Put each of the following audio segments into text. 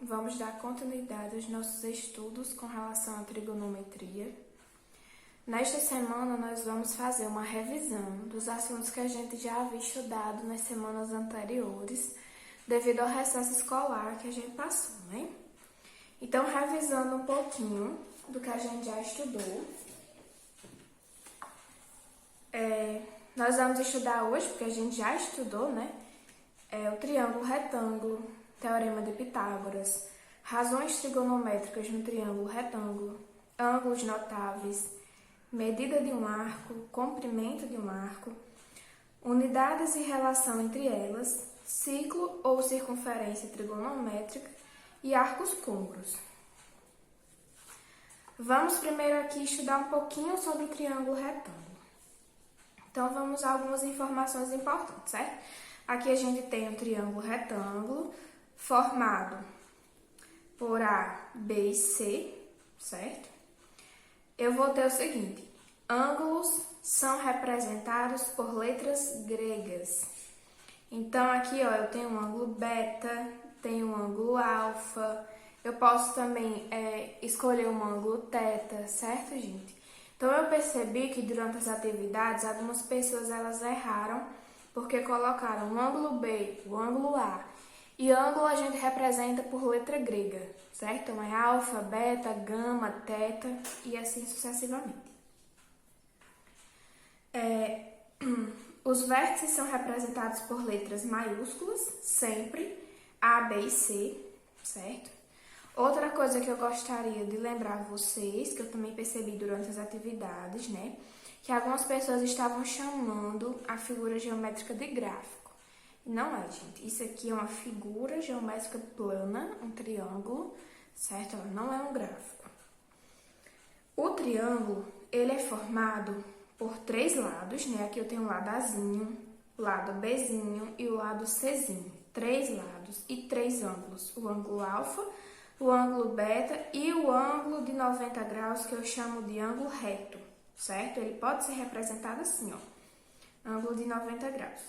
Vamos dar continuidade aos nossos estudos com relação à trigonometria. Nesta semana, nós vamos fazer uma revisão dos assuntos que a gente já havia estudado nas semanas anteriores, devido ao recesso escolar que a gente passou, né? Então, revisando um pouquinho do que a gente já estudou, nós vamos estudar hoje, porque a gente já estudou, né? O triângulo retângulo, teorema de Pitágoras, razões trigonométricas no triângulo retângulo, ângulos notáveis, medida de um arco, comprimento de um arco, unidades e relação entre elas, ciclo ou circunferência trigonométrica e arcos côncavos. Vamos primeiro aqui estudar um pouquinho sobre o triângulo retângulo. Então, vamos a algumas informações importantes, certo? Aqui a gente tem um triângulo retângulo formado por A, B e C, certo? Eu vou ter o seguinte: ângulos são representados por letras gregas. Então, aqui, ó, eu tenho um ângulo beta, tenho um ângulo alfa, eu posso também escolher um ângulo teta, certo, gente? Então, eu percebi que durante as atividades, algumas pessoas elas erraram porque colocaram o ângulo B, o ângulo A, e ângulo a gente representa por letra grega, certo? Então, é alfa, beta, gama, teta e assim sucessivamente. Os vértices são representados por letras maiúsculas, sempre, A, B e C, certo? Outra coisa que eu gostaria de lembrar vocês, que eu também percebi durante as atividades, né? Que algumas pessoas estavam chamando a figura geométrica de gráfico. Não é, gente. Isso aqui é uma figura geométrica plana, um triângulo, certo? Ela não é um gráfico. O triângulo, ele é formado por três lados, né? Aqui eu tenho o lado Azinho, o lado Bzinho e o lado Czinho. Três lados e três ângulos. O ângulo alfa, o ângulo beta e o ângulo de 90 graus, que eu chamo de ângulo reto, certo? Ele pode ser representado assim, ó. Ângulo de 90 graus.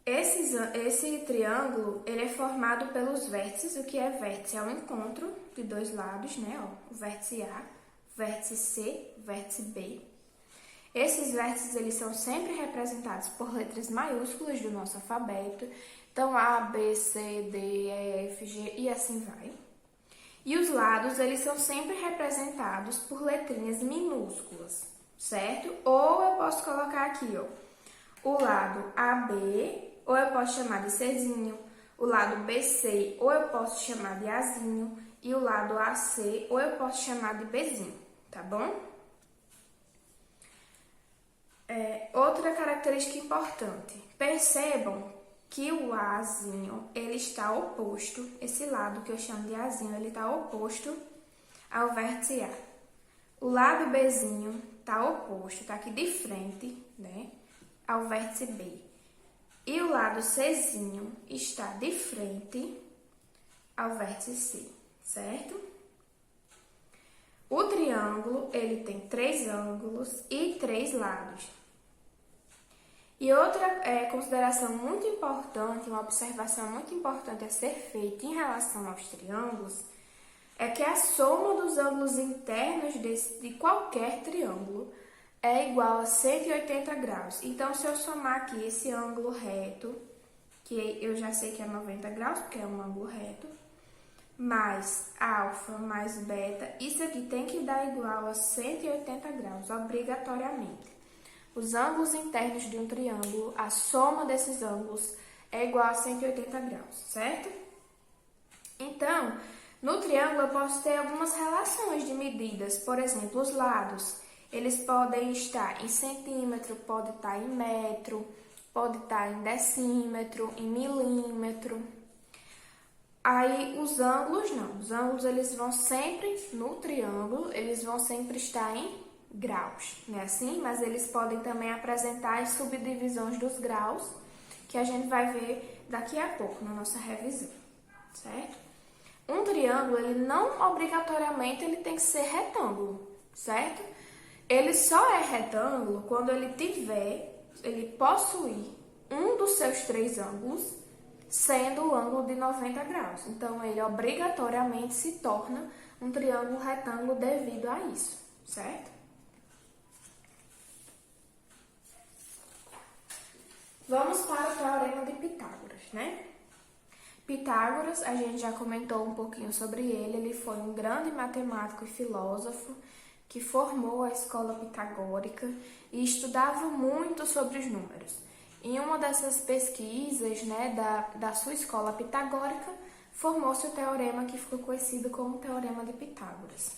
Esse triângulo, ele é formado pelos vértices. O que é vértice? É o encontro de dois lados, né? Ó, o vértice A, vértice C, vértice B. Esses vértices, eles são sempre representados por letras maiúsculas do nosso alfabeto. Então, A, B, C, D, E, F, G e assim vai. E os lados, eles são sempre representados por letrinhas minúsculas, certo? Ou eu posso colocar aqui, ó, o lado AB, ou eu posso chamar de Czinho, o lado BC, ou eu posso chamar de Azinho, e o lado AC, ou eu posso chamar de Bzinho, tá bom? Outra característica importante, percebam que o Azinho, ele está oposto, esse lado que eu chamo de Azinho, ele está oposto ao vértice A. O lado Bzinho está oposto, está aqui de frente, né, ao vértice B. E o lado Czinho está de frente ao vértice C, certo? O triângulo, ele tem três ângulos e três lados. E outra consideração muito importante, uma observação muito importante a ser feita em relação aos triângulos, é que a soma dos ângulos internos de qualquer triângulo é igual a 180 graus. Então, se eu somar aqui esse ângulo reto, que eu já sei que é 90 graus, porque é um ângulo reto, mais alfa, mais beta, isso aqui tem que dar igual a 180 graus, obrigatoriamente. Os ângulos internos de um triângulo, a soma desses ângulos é igual a 180 graus, certo? Então, no triângulo eu posso ter algumas relações de medidas. Por exemplo, os lados, eles podem estar em centímetro, pode estar em metro, pode estar em decímetro, em milímetro. Aí, os ângulos não. Os ângulos, eles vão sempre, no triângulo, eles vão sempre estar em graus, né? Assim, mas eles podem também apresentar as subdivisões dos graus, que a gente vai ver daqui a pouco na nossa revisão, certo? Um triângulo, ele não obrigatoriamente ele tem que ser retângulo, certo? Ele só é retângulo quando ele possuir um dos seus três ângulos sendo o ângulo de 90 graus. Então, ele obrigatoriamente se torna um triângulo retângulo devido a isso, certo? Vamos para o Teorema de Pitágoras, né? Pitágoras, a gente já comentou um pouquinho sobre ele foi um grande matemático e filósofo que formou a escola pitagórica e estudava muito sobre os números. Em uma dessas pesquisas, né, da sua escola pitagórica, formou-se o teorema que ficou conhecido como Teorema de Pitágoras.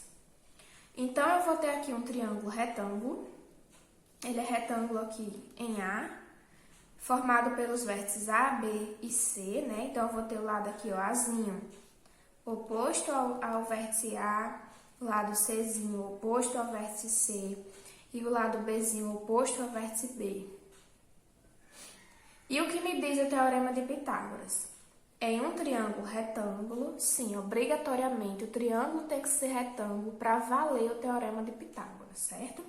Então, eu vou ter aqui um triângulo retângulo, ele é retângulo aqui em A, formado pelos vértices A, B e C, né? Então, eu vou ter o lado aqui, o Azinho, oposto ao vértice A, o lado Czinho oposto ao vértice C e o lado Bzinho oposto ao vértice B. E o que me diz o Teorema de Pitágoras? Em um triângulo retângulo, sim, obrigatoriamente o triângulo tem que ser retângulo para valer o Teorema de Pitágoras, certo?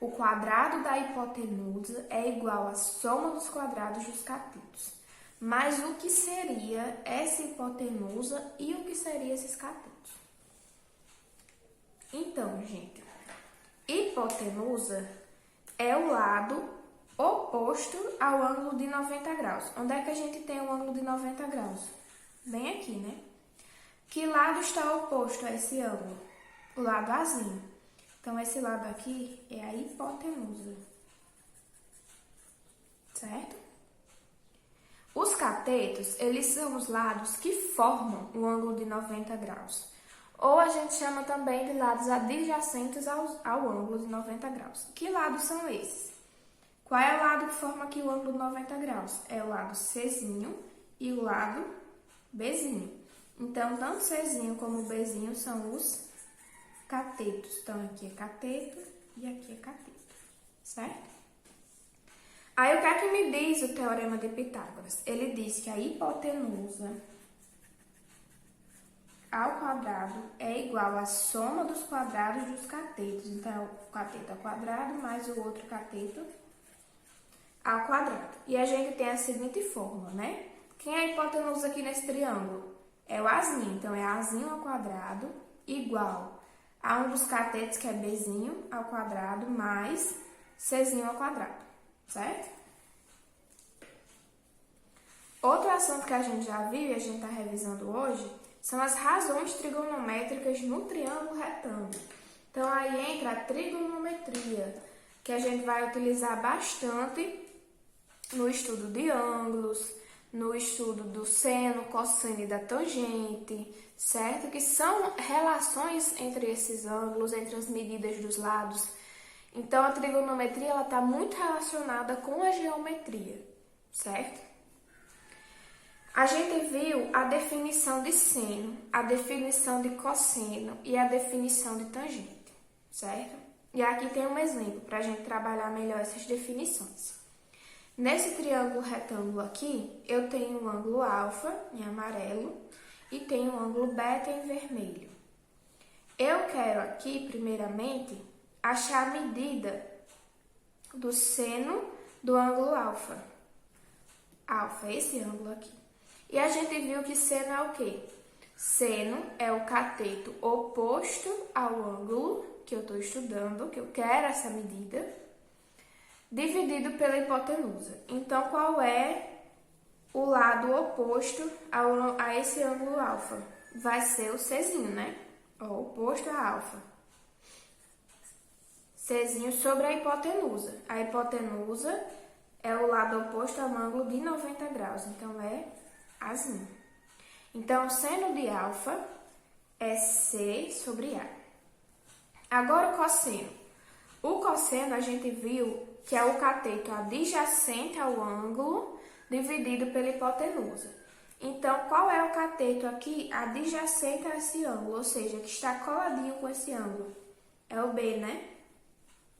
O quadrado da hipotenusa é igual à soma dos quadrados dos catetos. Mas o que seria essa hipotenusa e o que seria esses catetos? Então, gente, hipotenusa é o lado oposto ao ângulo de 90 graus. Onde é que a gente tem o ângulo de 90 graus? Bem aqui, né? Que lado está oposto a esse ângulo? O lado Azinho. Então, esse lado aqui é a hipotenusa, certo? Os catetos, eles são os lados que formam o ângulo de 90 graus. Ou a gente chama também de lados adjacentes ao ângulo de 90 graus. Que lados são esses? Qual é o lado que forma aqui o ângulo de 90 graus? É o lado Czinho e o lado Bzinho. Então, tanto Czinho como Bzinho são os catetos. Então, aqui é cateto e aqui é cateto, certo? Aí, o que é que me diz o Teorema de Pitágoras? Ele diz que a hipotenusa ao quadrado é igual à soma dos quadrados dos catetos. Então, o cateto ao quadrado mais o outro cateto ao quadrado. E a gente tem a seguinte fórmula, né? Quem é a hipotenusa aqui nesse triângulo? É o Azinho. Então, é Azinho ao quadrado igual a um dos catetos, que é Bzinho ao quadrado, mais Czinho ao quadrado, certo? Outro assunto que a gente já viu e a gente está revisando hoje são as razões trigonométricas no triângulo retângulo. Então, aí entra a trigonometria, que a gente vai utilizar bastante no estudo de ângulos, no estudo do seno, cosseno e da tangente, certo? Que são relações entre esses ângulos, entre as medidas dos lados. Então, a trigonometria ela está muito relacionada com a geometria, certo? A gente viu a definição de seno, a definição de cosseno e a definição de tangente, certo? E aqui tem um exemplo para a gente trabalhar melhor essas definições. Nesse triângulo retângulo aqui, eu tenho o ângulo alfa em amarelo e tenho o ângulo beta em vermelho. Eu quero aqui, primeiramente, achar a medida do seno do ângulo alfa. Alfa é esse ângulo aqui. E a gente viu que seno é o quê? Seno é o cateto oposto ao ângulo que eu estou estudando, que eu quero essa medida, dividido pela hipotenusa. Então, qual é o lado oposto a esse ângulo alfa? Vai ser o Czinho, né? O oposto a alfa. Czinho sobre a hipotenusa. A hipotenusa é o lado oposto ao ângulo de 90 graus. Então, é Azinho. Então, o seno de alfa é C sobre A. Agora, o cosseno. O cosseno, a gente viu que é o cateto adjacente ao ângulo dividido pela hipotenusa. Então, qual é o cateto aqui adjacente a esse ângulo? Ou seja, que está coladinho com esse ângulo? É o B, né?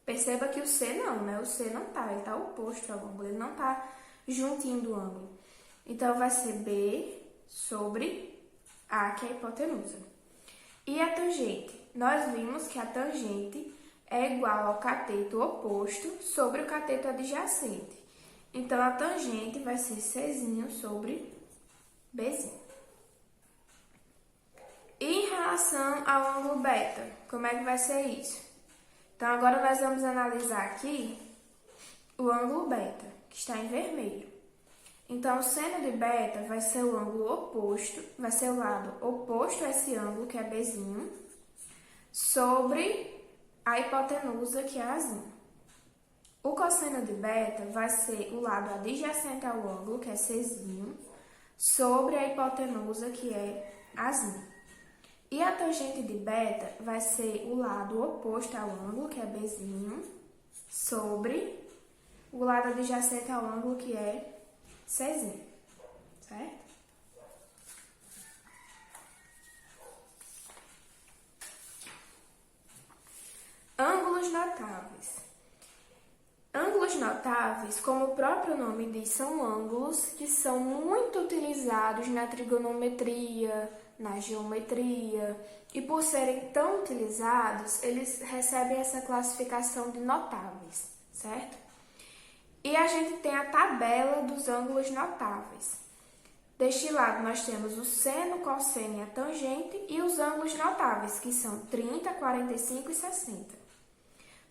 Perceba que o C não, né? O C não tá, ele tá oposto ao ângulo, ele não tá juntinho do ângulo. Então, vai ser B sobre A, que é a hipotenusa. E a tangente? Nós vimos que a tangente é igual ao cateto oposto sobre o cateto adjacente. Então, a tangente vai ser Czinho sobre Bzinho. E em relação ao ângulo beta, como é que vai ser isso? Então, agora nós vamos analisar aqui o ângulo beta, que está em vermelho. Então, o seno de beta vai ser o ângulo oposto, vai ser o lado oposto a esse ângulo, que é Bzinho, sobre a hipotenusa, que é Azinho. O cosseno de beta vai ser o lado adjacente ao ângulo, que é Czinho, sobre a hipotenusa, que é Azinho. E a tangente de beta vai ser o lado oposto ao ângulo, que é Bzinho, sobre o lado adjacente ao ângulo, que é Czinho, certo? Ângulos notáveis. Ângulos notáveis, como o próprio nome diz, são ângulos que são muito utilizados na trigonometria, na geometria, e por serem tão utilizados, eles recebem essa classificação de notáveis, certo? E a gente tem a tabela dos ângulos notáveis. Deste lado, nós temos o seno, cosseno e a tangente, e os ângulos notáveis, que são 30, 45 e 60.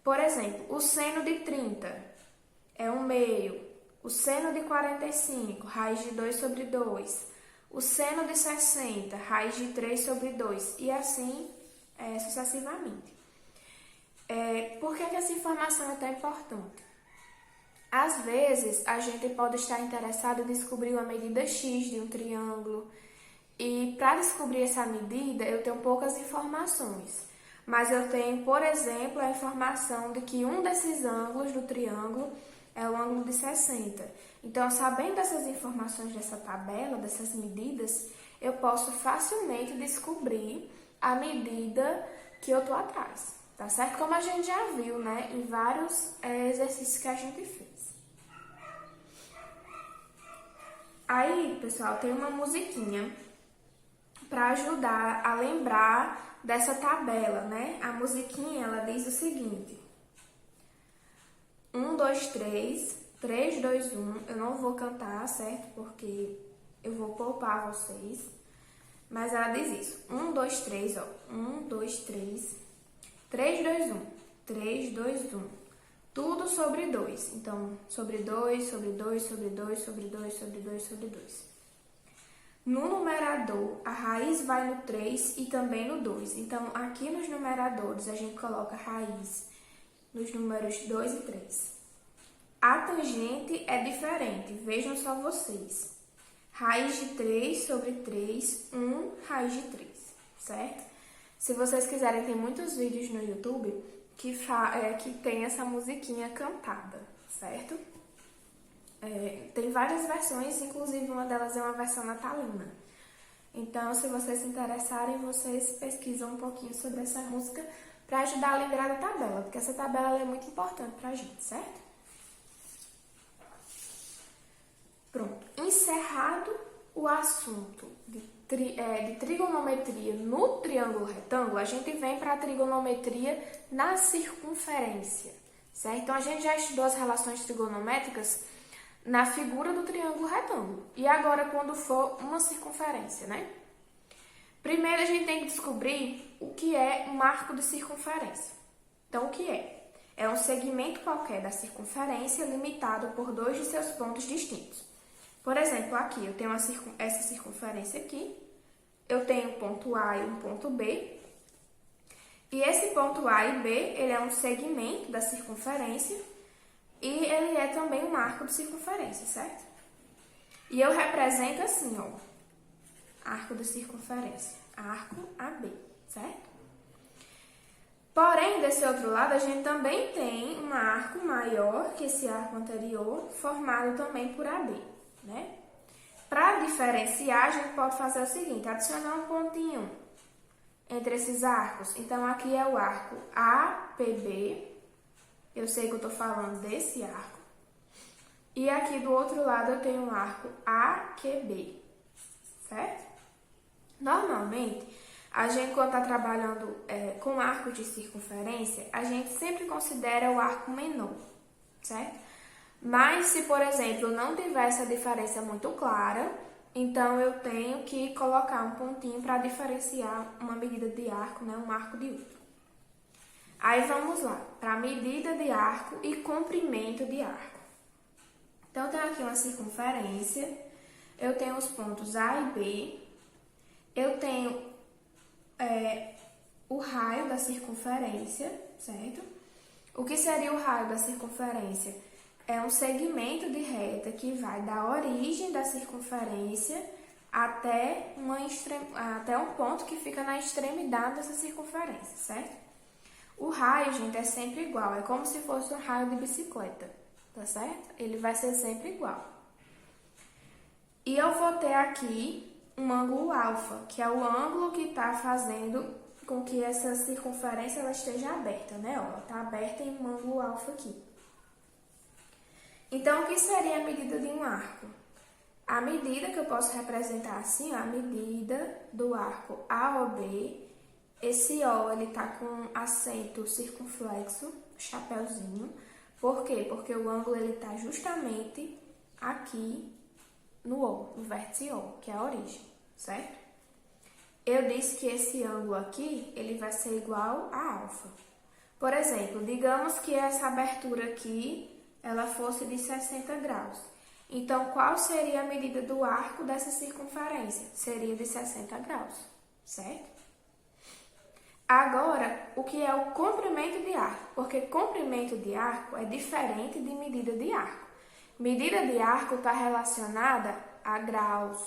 Por exemplo, o seno de 30 é 1/2. O seno de 45, raiz de 2 sobre 2. O seno de 60, raiz de 3 sobre 2. E assim sucessivamente. Por que essa informação é tão importante? Às vezes, a gente pode estar interessado em descobrir uma medida X de um triângulo. E para descobrir essa medida, eu tenho poucas informações. Mas eu tenho, por exemplo, a informação de que um desses ângulos do triângulo é o ângulo de 60. Então, sabendo essas informações dessa tabela, dessas medidas, eu posso facilmente descobrir a medida que eu estou atrás, tá certo? Como a gente já viu, né, em vários exercícios que a gente fez. Aí, pessoal, tem uma musiquinha para ajudar a lembrar dessa tabela, né? A musiquinha, ela diz o seguinte: 1, 2, 3, 3, 2, 1. Eu não vou cantar, certo? Porque eu vou poupar vocês. Mas ela diz isso: 1, 2, 3, ó. 1, 2, 3, 3, 2, 1. 3, 2, 1. Tudo sobre 2. Então, sobre 2, sobre 2, sobre 2, sobre 2, sobre 2, sobre 2. No numerador, a raiz vai no 3 e também no 2. Então, aqui nos numeradores, a gente coloca raiz nos números 2 e 3. A tangente é diferente, vejam só vocês. Raiz de 3 sobre 3, 1 raiz de 3, certo? Se vocês quiserem, tem muitos vídeos no YouTube que tem essa musiquinha cantada, certo? Tem várias versões, inclusive uma delas é uma versão natalina. Então, se vocês se interessarem, vocês pesquisam um pouquinho sobre essa música para ajudar a lembrar da tabela, porque essa tabela é muito importante para a gente, certo? Pronto. Encerrado o assunto de trigonometria no triângulo retângulo, a gente vem para a trigonometria na circunferência, certo? Então, a gente já estudou as relações trigonométricas na figura do triângulo retângulo. E agora, quando for uma circunferência, né? Primeiro, a gente tem que descobrir o que é um arco de circunferência. Então, o que é? É um segmento qualquer da circunferência limitado por dois de seus pontos distintos. Por exemplo, aqui eu tenho essa circunferência aqui, eu tenho um ponto A e um ponto B, e esse ponto A e B, ele é um segmento da circunferência, e ele é também um arco de circunferência, certo? E eu represento assim, ó, arco de circunferência, arco AB, certo? Porém, desse outro lado, a gente também tem um arco maior que esse arco anterior, formado também por AB, né? Para diferenciar, a gente pode fazer o seguinte: adicionar um pontinho entre esses arcos. Então, aqui é o arco APB. Eu sei que eu estou falando desse arco. E aqui do outro lado eu tenho um arco AQB, certo? Normalmente, a gente, quando está trabalhando com arcos de circunferência, a gente sempre considera o arco menor, certo? Mas se, por exemplo, não tiver essa diferença muito clara, então eu tenho que colocar um pontinho para diferenciar uma medida de arco, né, um arco de outro. Aí vamos lá, para medida de arco e comprimento de arco. Então, eu tenho aqui uma circunferência, eu tenho os pontos A e B, eu tenho o raio da circunferência, certo? O que seria o raio da circunferência? É um segmento de reta que vai da origem da circunferência até um ponto que fica na extremidade dessa circunferência, certo? O raio, gente, é sempre igual, é como se fosse um raio de bicicleta, tá certo? Ele vai ser sempre igual. E eu vou ter aqui um ângulo alfa, que é o ângulo que está fazendo com que essa circunferência ela esteja aberta, né? Ela está aberta em um ângulo alfa aqui. Então, o que seria a medida de um arco? A medida que eu posso representar assim, a medida do arco AOB, esse O ele está com acento circunflexo, chapéuzinho. Por quê? Porque o ângulo ele está justamente aqui no O, no vértice O, que é a origem, certo? Eu disse que esse ângulo aqui, ele vai ser igual a alfa. Por exemplo, digamos que essa abertura aqui, ela fosse de 60 graus. Então, qual seria a medida do arco dessa circunferência? Seria de 60 graus, certo? Agora, o que é o comprimento de arco? Porque comprimento de arco é diferente de medida de arco. Medida de arco está relacionada a graus,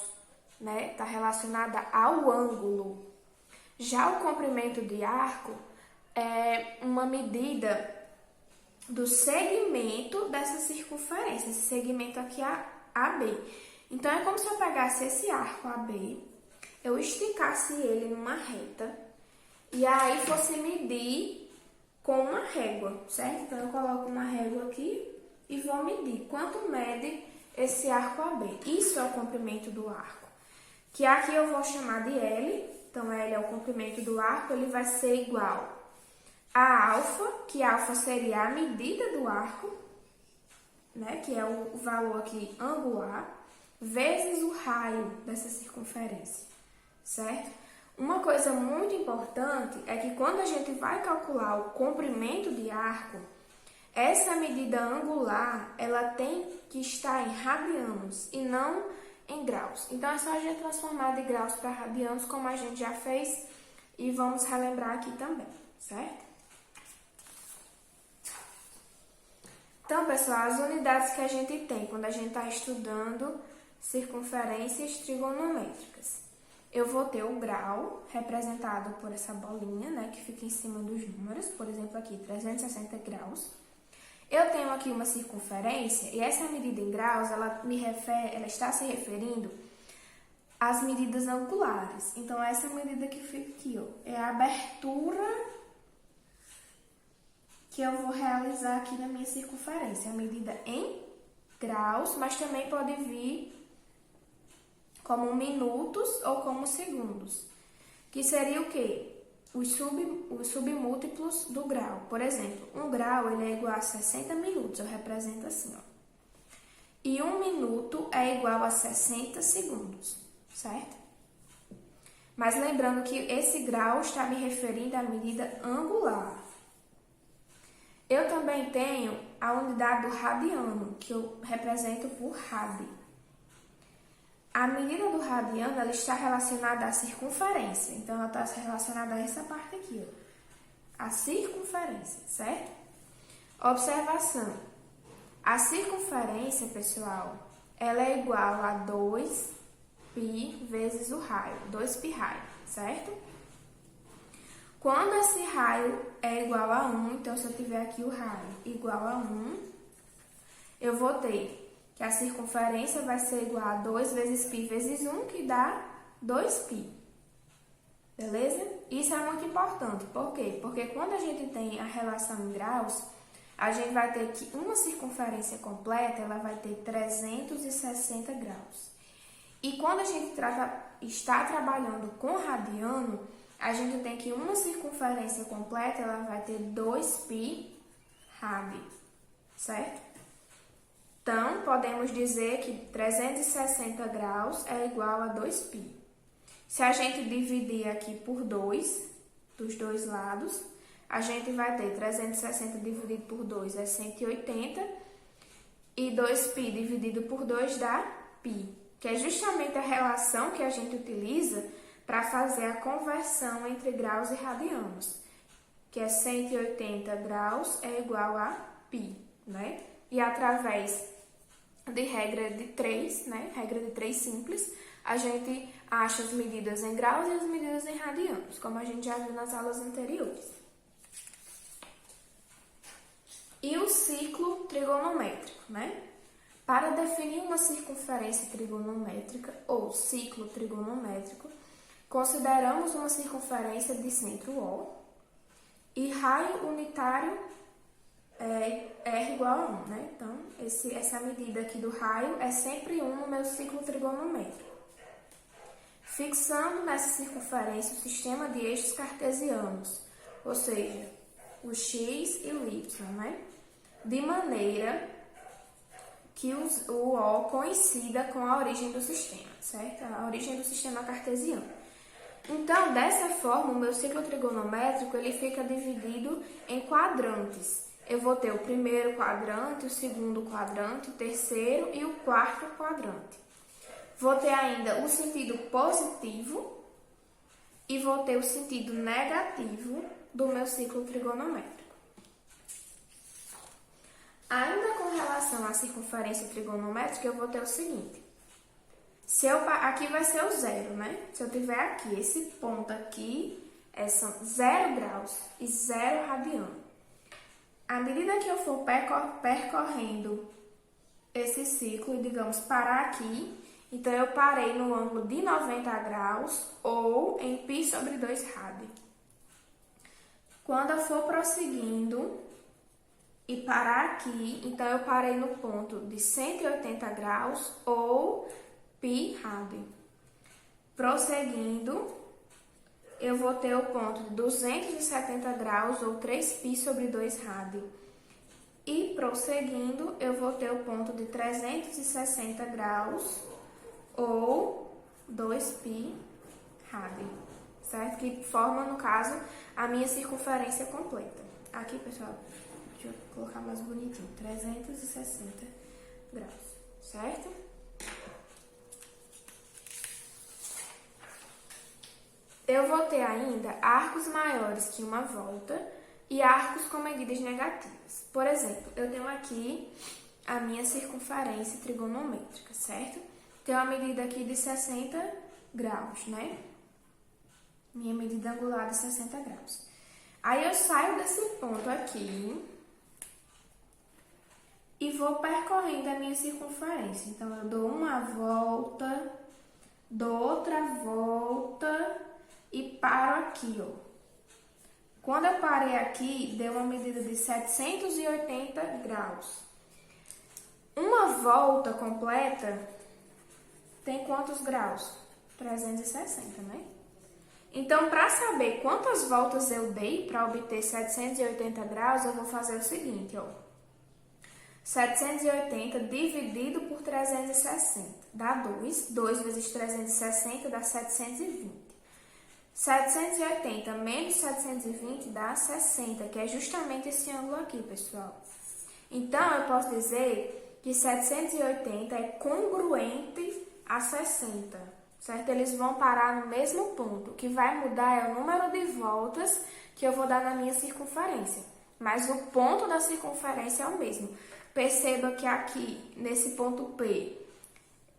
né? Está relacionada ao ângulo. Já o comprimento de arco é uma medida do segmento dessa circunferência, esse segmento aqui AB. Então, é como se eu pegasse esse arco AB, eu esticasse ele numa reta, e aí fosse medir com uma régua, certo? Então, eu coloco uma régua aqui e vou medir quanto mede esse arco AB. Isso é o comprimento do arco, que aqui eu vou chamar de L. Então, L é o comprimento do arco, ele vai ser igual a alfa, que alfa seria a medida do arco, né? Que é o valor aqui angular, vezes o raio dessa circunferência, certo? Uma coisa muito importante é que quando a gente vai calcular o comprimento de arco, essa medida angular, ela tem que estar em radianos e não em graus. Então, é só a gente transformar de graus para radianos, como a gente já fez, e vamos relembrar aqui também, certo? Então, pessoal, as unidades que a gente tem quando a gente está estudando circunferências trigonométricas. Eu vou ter o grau, representado por essa bolinha, né, que fica em cima dos números, por exemplo, aqui, 360 graus. Eu tenho aqui uma circunferência, e essa medida em graus, ela está se referindo às medidas angulares. Então, essa medida que fica aqui, ó, é a abertura que eu vou realizar aqui na minha circunferência. A medida em graus, mas também pode vir como minutos ou como segundos. Que seria o quê? Os submúltiplos do grau. Por exemplo, um grau ele é igual a 60 minutos. Eu represento assim, ó. E um minuto é igual a 60 segundos, certo? Mas lembrando que esse grau está me referindo à medida angular. Eu também tenho a unidade do radiano, que eu represento por rad. A medida do radiano ela está relacionada à circunferência. Então, ela está relacionada a essa parte aqui, ó. A circunferência, certo? Observação. A circunferência, pessoal, ela é igual a 2π vezes o raio. 2π raio, certo? Quando esse raio é igual a 1, então se eu tiver aqui o raio igual a 1, eu vou ter que a circunferência vai ser igual a 2 vezes π vezes 1, que dá 2π. Beleza? Isso é muito importante. Por quê? Porque quando a gente tem a relação em graus, a gente vai ter que uma circunferência completa, ela vai ter 360 graus. E quando a gente está trabalhando com radiano, a gente tem que uma circunferência completa, ela vai ter 2π rad, certo? Então, podemos dizer que 360 graus é igual a 2π. Se a gente dividir aqui por 2, dos dois lados, a gente vai ter 360 dividido por 2 é 180, e 2π dividido por 2 dá π, que é justamente a relação que a gente utiliza para fazer a conversão entre graus e radianos, que é 180 graus é igual a π, né? E através de regra de 3, né? Regra de 3 simples, a gente acha as medidas em graus e as medidas em radianos, como a gente já viu nas aulas anteriores. E o ciclo trigonométrico, né? Para definir uma circunferência trigonométrica ou ciclo trigonométrico, consideramos uma circunferência de centro O e raio unitário R igual a 1, né? Então, essa medida aqui do raio é sempre 1 no meu ciclo trigonométrico. Fixando nessa circunferência o sistema de eixos cartesianos, ou seja, o x e o y, né? De maneira que o O coincida com a origem do sistema, certo? A origem do sistema cartesiano. Então, dessa forma, o meu ciclo trigonométrico ele fica dividido em quadrantes. Eu vou ter o primeiro quadrante, o segundo quadrante, o terceiro e o quarto quadrante. Vou ter ainda o sentido positivo e vou ter o sentido negativo do meu ciclo trigonométrico. Ainda com relação à circunferência trigonométrica, eu vou ter o seguinte. Aqui vai ser o zero, né? Se eu tiver aqui, esse ponto aqui, são 0 graus e 0 radiano. À medida que eu for percorrendo esse ciclo, e digamos, parar aqui, então eu parei no ângulo de 90 graus ou em π sobre 2 rádio. Quando eu for prosseguindo e parar aqui, então eu parei no ponto de 180 graus ou π rádio. Prosseguindo, eu vou ter o ponto de 270 graus ou 3π sobre 2 rádio. E prosseguindo, eu vou ter o ponto de 360 graus ou 2π rádio, certo? Que forma, no caso, a minha circunferência completa. Aqui, pessoal, deixa eu colocar mais bonitinho, 360 graus, certo? Eu vou ter ainda arcos maiores que uma volta e arcos com medidas negativas. Por exemplo, eu tenho aqui a minha circunferência trigonométrica, certo? Tenho uma medida aqui de 60 graus, né? Minha medida angular de 60 graus. Aí eu saio desse ponto aqui e vou percorrendo a minha circunferência. Então, eu dou uma volta, dou outra volta e paro aqui, ó. Quando eu parei aqui, deu uma medida de 780 graus. Uma volta completa tem quantos graus? 360, né? Então, para saber quantas voltas eu dei para obter 780 graus, eu vou fazer o seguinte, ó. 780 dividido por 360 dá 2. 2 vezes 360 dá 720. 780 menos 720 dá 60, que é justamente esse ângulo aqui, pessoal. Então, eu posso dizer que 780 é congruente a 60, certo? Eles vão parar no mesmo ponto. O que vai mudar é o número de voltas que eu vou dar na minha circunferência. Mas o ponto da circunferência é o mesmo. Perceba que aqui, nesse ponto P,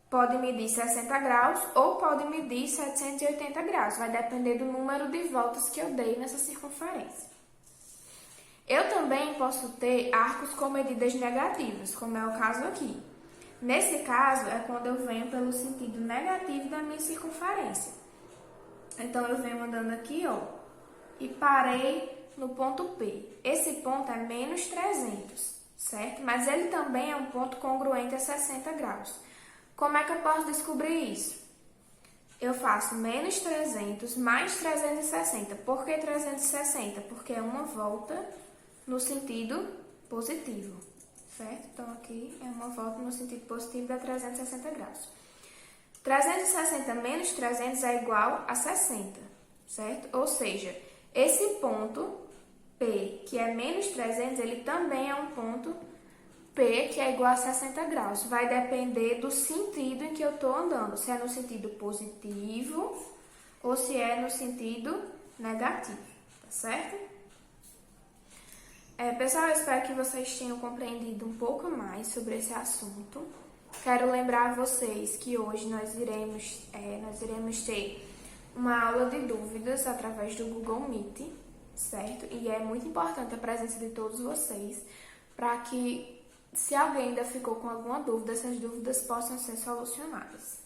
pode medir 60 graus ou pode medir 780 graus. Vai depender do número de voltas que eu dei nessa circunferência. Eu também posso ter arcos com medidas negativas, como é o caso aqui. Nesse caso, é quando eu venho pelo sentido negativo da minha circunferência. Então, eu venho andando aqui, ó, e parei no ponto P. Esse ponto é menos 300, certo? Mas ele também é um ponto congruente a 60 graus. Como é que eu posso descobrir isso? Eu faço menos 300 mais 360. Por que 360? Porque é uma volta no sentido positivo, certo? Então, aqui é uma volta no sentido positivo da 360 graus. 360 menos 300 é igual a 60, certo? Ou seja, esse ponto P, que é menos 300, ele também é um ponto P, que é igual a 60 graus. Vai depender do sentido em que eu estou andando, se é no sentido positivo ou se é no sentido negativo, tá certo? Pessoal, eu espero que vocês tenham compreendido um pouco mais sobre esse assunto. Quero lembrar vocês que hoje nós iremos ter uma aula de dúvidas através do Google Meet, certo? E é muito importante a presença de todos vocês para que, se alguém ainda ficou com alguma dúvida, essas dúvidas possam ser solucionadas.